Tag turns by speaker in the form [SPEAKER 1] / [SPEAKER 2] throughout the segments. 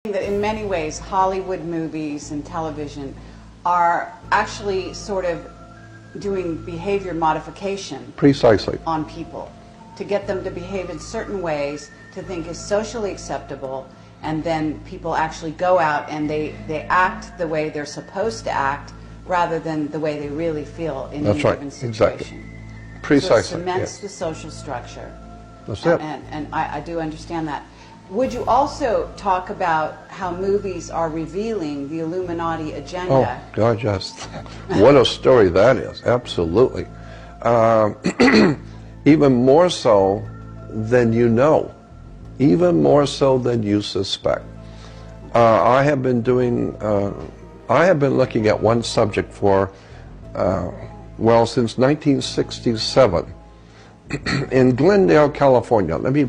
[SPEAKER 1] That in many ways Hollywood movies and television are actually sort of doing behavior modification
[SPEAKER 2] Precisely.
[SPEAKER 1] on people to get them to behave in certain ways to think is socially acceptable, and then people actually go out and they act the way they're supposed to act rather than the way they really feel in any given situation.
[SPEAKER 2] Exactly. Precisely.
[SPEAKER 1] So it cements the social structure.
[SPEAKER 2] That's it.
[SPEAKER 1] And I do understand that. Would you also talk about how movies are revealing the Illuminati agenda?
[SPEAKER 2] Oh, God, yes. What a story that is. Absolutely. Even more so than you know. Even more so than you suspect. I have been looking at one subject for, well, since 1967. In Glendale, California, let me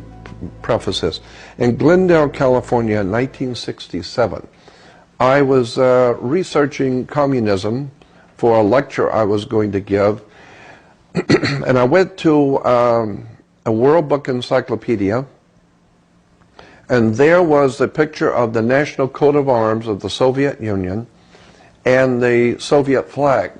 [SPEAKER 2] preface this. In Glendale, California, in 1967, I was researching communism for a lecture I was going to give, and I went to a World Book Encyclopedia, and there was a picture of the national coat of arms of the Soviet Union and the Soviet flag.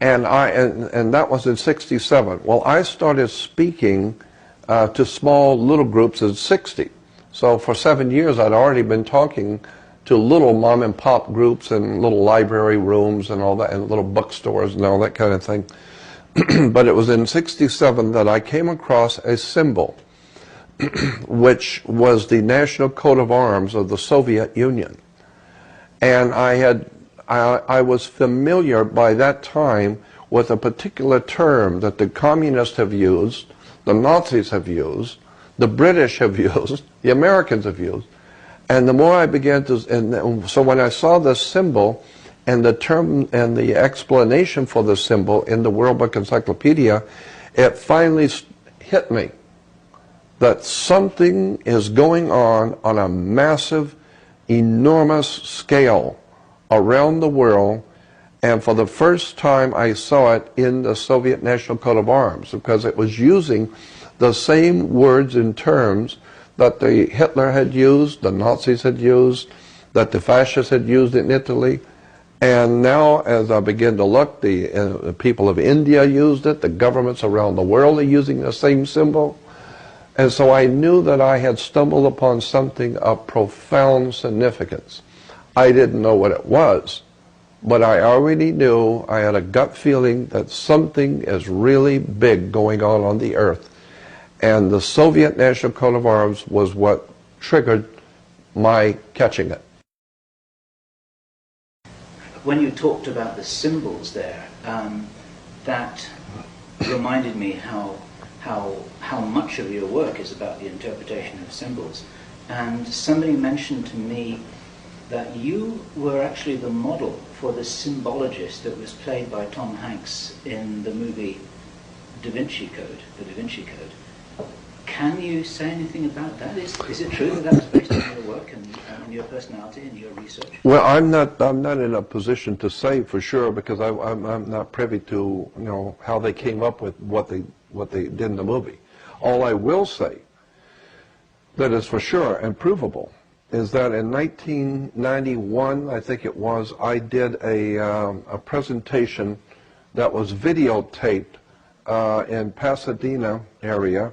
[SPEAKER 2] And that was in 67. Well, I started speaking to small little groups in 60. So for 7 years I'd already been talking to little mom and pop groups and little library rooms and all that, and little bookstores and all that kind of thing. But it was in 67 that I came across a symbol which was the national coat of arms of the Soviet Union. And I was familiar by that time with a particular term that the communists have used, the Nazis have used, the British have used, the Americans have used. And the more I began to, and so when I saw this symbol and the term and the explanation for the symbol in the World Book Encyclopedia, it finally hit me that something is going on a massive, enormous scale around the world, and for the first time I saw it in the Soviet National Coat of Arms, because it was using the same words and terms that the Hitler had used, the Nazis had used, that the fascists had used in Italy. And now as I begin to look, the people of India used it, the governments around the world are using the same symbol. And so I knew that I had stumbled upon something of profound significance. I didn't know what it was, but I already knew, I had a gut feeling that something is really big going on the earth. And the Soviet National Coat of Arms was what triggered my catching it.
[SPEAKER 3] When you talked about the symbols there, that reminded me how much of your work is about the interpretation of symbols. And somebody mentioned to me that you were actually the model for the symbologist that was played by Tom Hanks in the movie Da Vinci Code, the Da Vinci Code. Can you say anything about that? Is it true that that was based on your work and your personality and your research?
[SPEAKER 2] Well, I'm not in a position to say for sure, because I'm not privy to how they came up with what they did in the movie. All I will say that is for sure and provable is that in 1991, I think it was, I did a presentation that was videotaped in Pasadena area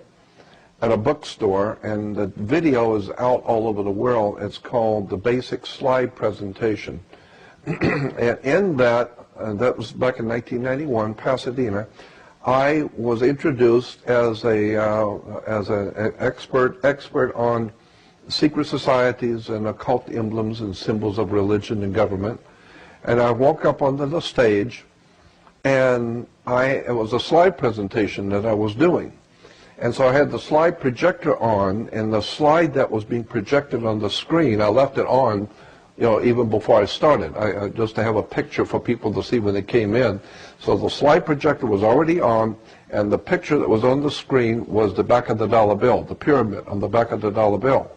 [SPEAKER 2] at a bookstore, and the video is out all over the world. It's called The Basic Slide Presentation. And in that was back in 1991, Pasadena, I was introduced as an expert on secret societies and occult emblems and symbols of religion and government. And I walked up onto the stage, and it was a slide presentation that I was doing. And so I had the slide projector on, and the slide that was being projected on the screen, I left it on, even before I started, just to have a picture for people to see when they came in. So the slide projector was already on, and the picture that was on the screen was the back of the dollar bill, the pyramid on the back of the dollar bill.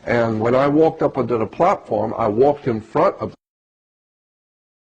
[SPEAKER 2] And when I walked up onto the platform, I walked in front of